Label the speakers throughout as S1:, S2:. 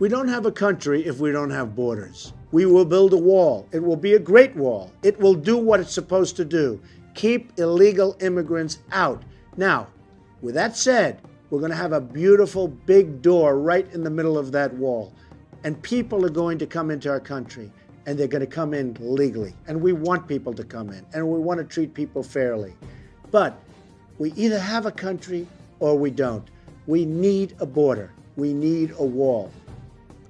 S1: We don't have a country if we don't have borders. We will build a wall. It will be a great wall. It will do what it's supposed to do. Keep illegal immigrants out. Now, with that said, we're going to have a beautiful big door right in the middle of that wall. And people are going to come into our country, and they're going to come in legally. And we want people to come in, and we want to treat people fairly. But we either have a country or we don't. We need a border. We need a wall.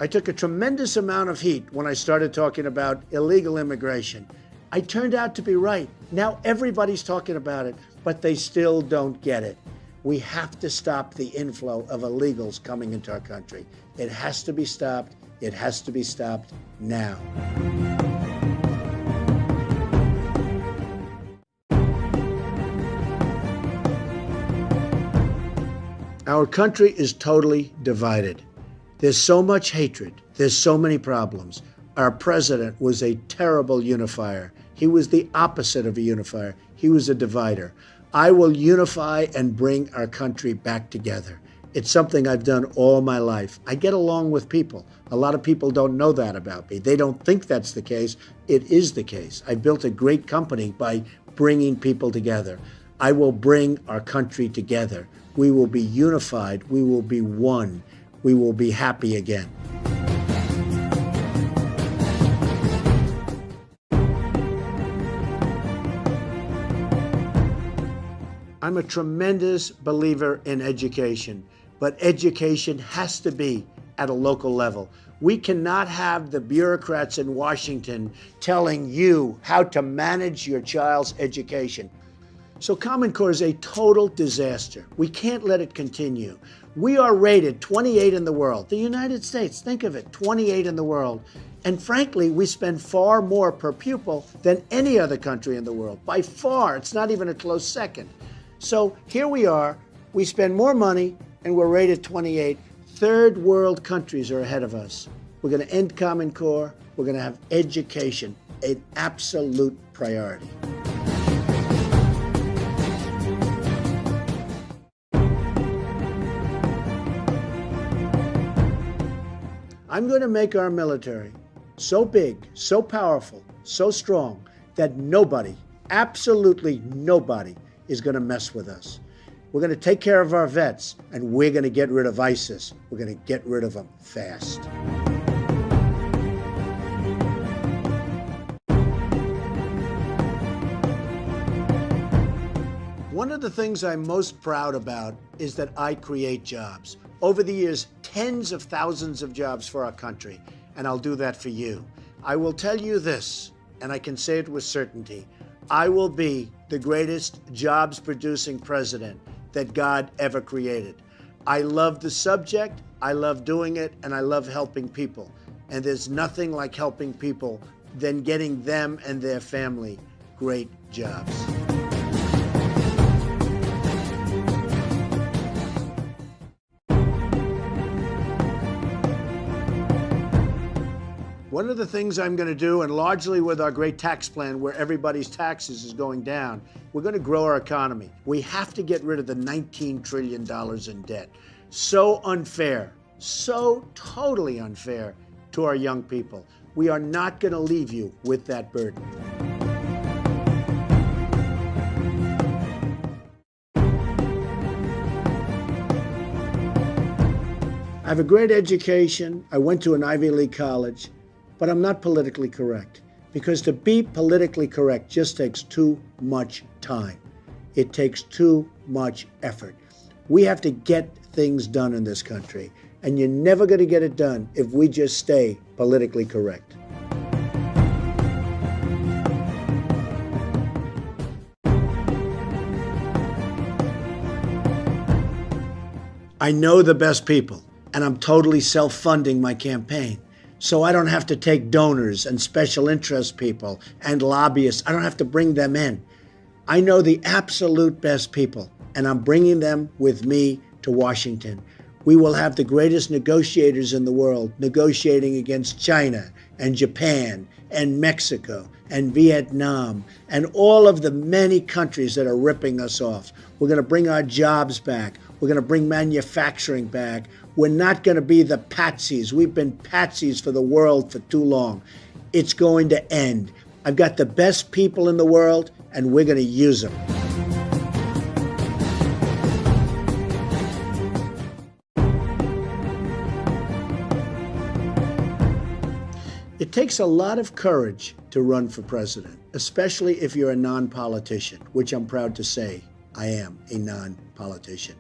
S1: I took a tremendous amount of heat when I started talking about illegal immigration. I turned out to be right. Now everybody's talking about it, but they still don't get it. We have to stop the inflow of illegals coming into our country. It has to be stopped. It has to be stopped now. Our country is totally divided. There's so much hatred. There's so many problems. Our president was a terrible unifier. He was the opposite of a unifier. He was a divider. I will unify and bring our country back together. It's something I've done all my life. I get along with people. A lot of people don't know that about me. They don't think that's the case. It is the case. I built a great company by bringing people together. I will bring our country together. We will be unified. We will be one. We will be happy again. I'm a tremendous believer in education, but education has to be at a local level. We cannot have the bureaucrats in Washington telling you how to manage your child's education. So Common Core is a total disaster. We can't let it continue. We are rated 28 in the world. The United States, think of it, 28 in the world. And frankly, we spend far more per pupil than any other country in the world. By far, it's not even a close second. So here we are, we spend more money and we're rated 28. Third world countries are ahead of us. We're going to end Common Core. We're going to have education, an absolute priority. I'm going to make our military so big, so powerful, so strong that nobody, absolutely nobody, is going to mess with us. We're going to take care of our vets, and we're going to get rid of ISIS. We're going to get rid of them fast. One of the things I'm most proud about is that I create jobs. Over the years, tens of thousands of jobs for our country, and I'll do that for you. I will tell you this, and I can say it with certainty. I will be the greatest jobs-producing president that God ever created. I love the subject, I love doing it, and I love helping people. And there's nothing like helping people than getting them and their family great jobs. One of the things I'm going to do, and largely with our great tax plan where everybody's taxes is going down, we're going to grow our economy. We have to get rid of the $19 trillion in debt. So unfair, so totally unfair to our young people. We are not going to leave you with that burden. I have a great education. I went to an Ivy League college. But I'm not politically correct, because to be politically correct just takes too much time. It takes too much effort. We have to get things done in this country, and you're never going to get it done if we just stay politically correct. I know the best people, and I'm totally self-funding my campaign. So I don't have to take donors and special interest people and lobbyists. I don't have to bring them in. I know the absolute best people, and I'm bringing them with me to Washington. We will have the greatest negotiators in the world negotiating against China and Japan and Mexico and Vietnam and all of the many countries that are ripping us off. We're going to bring our jobs back. We're going to bring manufacturing back. We're not going to be the patsies. We've been patsies for the world for too long. It's going to end. I've got the best people in the world, and we're going to use them. It takes a lot of courage to run for president, especially if you're a non-politician, which I'm proud to say I am a non-politician.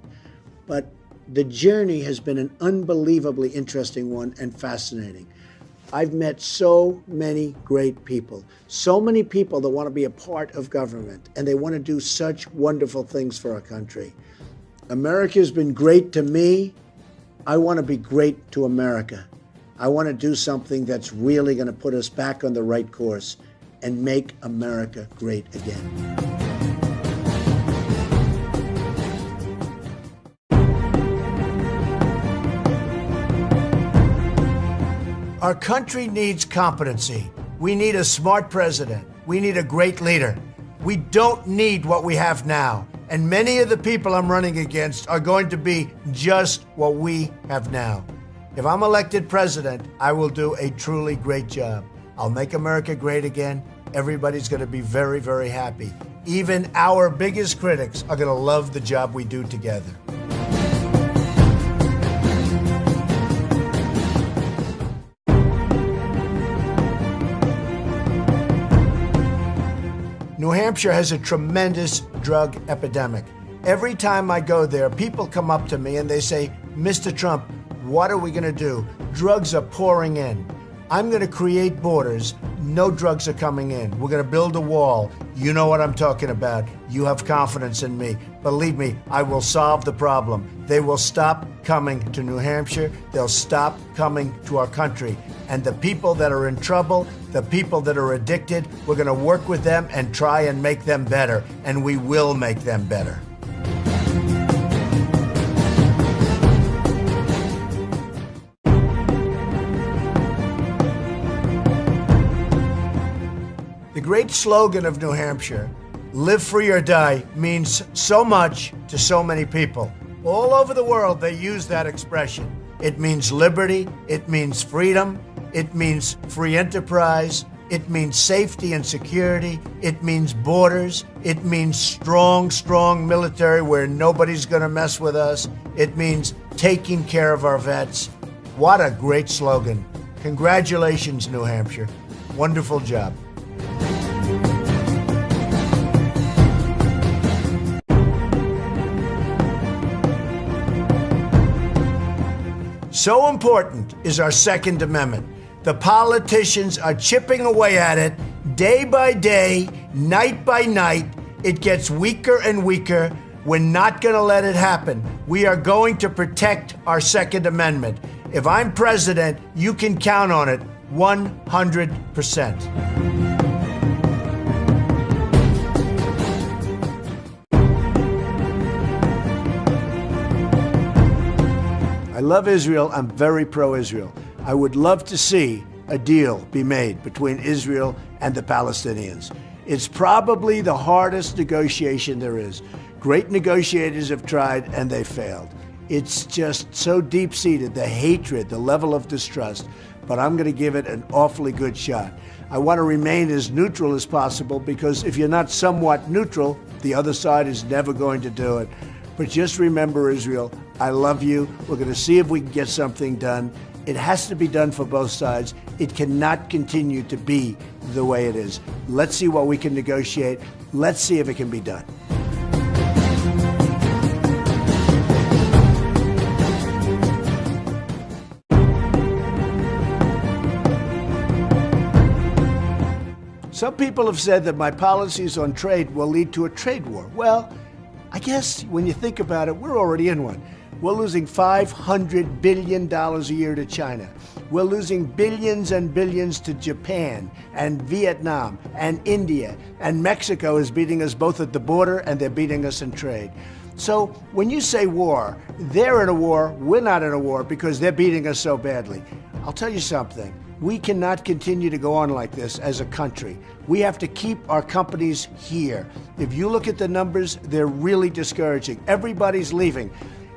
S1: But the journey has been an unbelievably interesting one and fascinating. I've met so many great people, so many people that want to be a part of government, and they want to do such wonderful things for our country. America's been great to me. I want to be great to America. I want to do something that's really going to put us back on the right course and make America great again. Our country needs competency. We need a smart president. We need a great leader. We don't need what we have now. And many of the people I'm running against are going to be just what we have now. If I'm elected president, I will do a truly great job. I'll make America great again. Everybody's going to be very, very happy. Even our biggest critics are going to love the job we do together. New Hampshire has a tremendous drug epidemic. Every time I go there, people come up to me and they say, Mr. Trump, what are we going to do? Drugs are pouring in. I'm going to create borders. No drugs are coming in. We're going to build a wall. You know what I'm talking about. You have confidence in me. Believe me, I will solve the problem. They will stop coming to New Hampshire. They'll stop coming to our country. And the people that are in trouble, the people that are addicted, we're going to work with them and try and make them better. And we will make them better. The great slogan of New Hampshire, live free or die, means so much to so many people. All over the world, they use that expression. It means liberty. It means freedom. It means free enterprise. It means safety and security. It means borders. It means strong, strong military where nobody's going to mess with us. It means taking care of our vets. What a great slogan. Congratulations, New Hampshire. Wonderful job. So important is our Second Amendment. The politicians are chipping away at it day by day, night by night. It gets weaker and weaker. We're not going to let it happen. We are going to protect our Second Amendment. If I'm president, you can count on it 100%. I love Israel. I'm very pro-Israel. I would love to see a deal be made between Israel and the Palestinians. It's probably the hardest negotiation there is. Great negotiators have tried and they failed. It's just so deep-seated, the hatred, the level of distrust. But I'm going to give it an awfully good shot. I want to remain as neutral as possible because if you're not somewhat neutral, the other side is never going to do it. But just remember, Israel, I love you. We're going to see if we can get something done. It has to be done for both sides. It cannot continue to be the way it is. Let's see what we can negotiate. Let's see if it can be done. Some people have said that my policies on trade will lead to a trade war. Well, I guess when you think about it, we're already in one. We're losing $500 billion a year to China. We're losing billions and billions to Japan and Vietnam and India. And Mexico is beating us both at the border and they're beating us in trade. So when you say war, they're in a war, we're not in a war because they're beating us so badly. I'll tell you something. We cannot continue to go on like this as a country. We have to keep our companies here. If you look at the numbers, they're really discouraging. Everybody's leaving.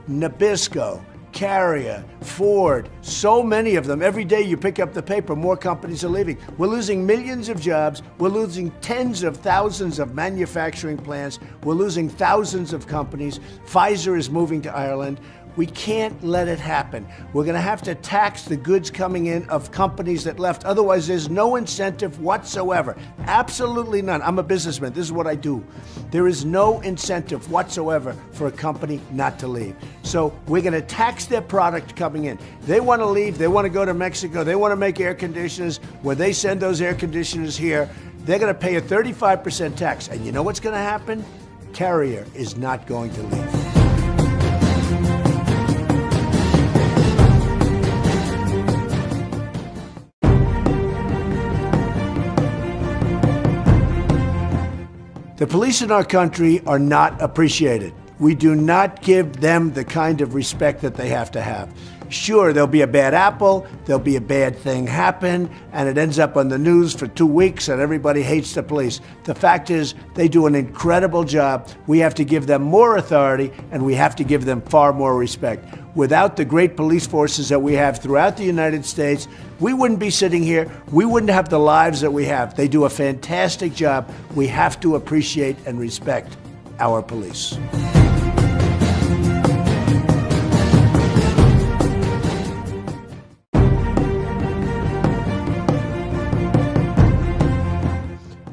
S1: Nabisco, Carrier, Ford, so many of them. Every day you pick up the paper, more companies are leaving. We're losing millions of jobs. We're losing tens of thousands of manufacturing plants. We're losing thousands of companies. Pfizer is moving to Ireland. We can't let it happen. We're going to have to tax the goods coming in of companies that left. Otherwise, there's no incentive whatsoever. Absolutely none. I'm a businessman. This is what I do. There is no incentive whatsoever for a company not to leave. So we're going to tax their product coming in. They want to leave. They want to go to Mexico. They want to make air conditioners. When they send those air conditioners here, they're going to pay a 35% tax. And you know what's going to happen? Carrier is not going to leave. The police in our country are not appreciated. We do not give them the kind of respect that they have to have. Sure, there'll be a bad apple, there'll be a bad thing happen, and it ends up on the news for 2 weeks and everybody hates the police. The fact is, they do an incredible job. We have to give them more authority and we have to give them far more respect. Without the great police forces that we have throughout the United States, we wouldn't be sitting here. We wouldn't have the lives that we have. They do a fantastic job. We have to appreciate and respect our police.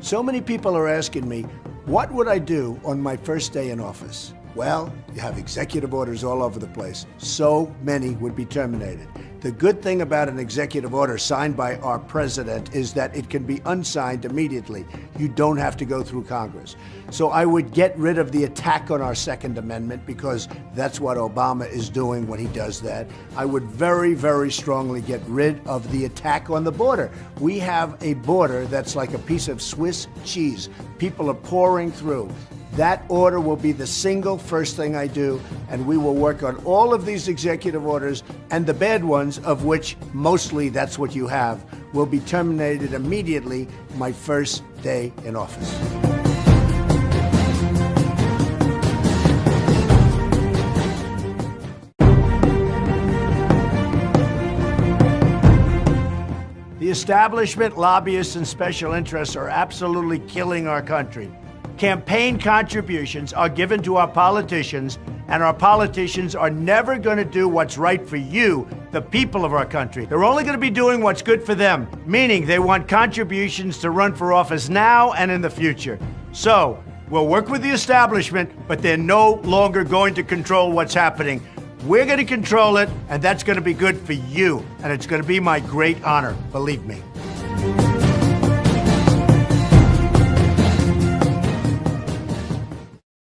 S1: So many people are asking me, what would I do on my first day in office? Well, you have executive orders all over the place. So many would be terminated. The good thing about an executive order signed by our president is that it can be unsigned immediately. You don't have to go through Congress. So I would get rid of the attack on our Second Amendment because that's what Obama is doing when he does that. I would very, very strongly get rid of the attack on the border. We have a border that's like a piece of Swiss cheese. People are pouring through. That order will be the single first thing I do, and we will work on all of these executive orders, and the bad ones, of which mostly that's what you have, will be terminated immediately my first day in office. The establishment, lobbyists, and special interests are absolutely killing our country. Campaign contributions are given to our politicians, and our politicians are never going to do what's right for you, the people of our country. They're only going to be doing what's good for them, meaning they want contributions to run for office now and in the future. So, we'll work with the establishment, but they're no longer going to control what's happening. We're going to control it, and that's going to be good for you, and it's going to be my great honor, believe me.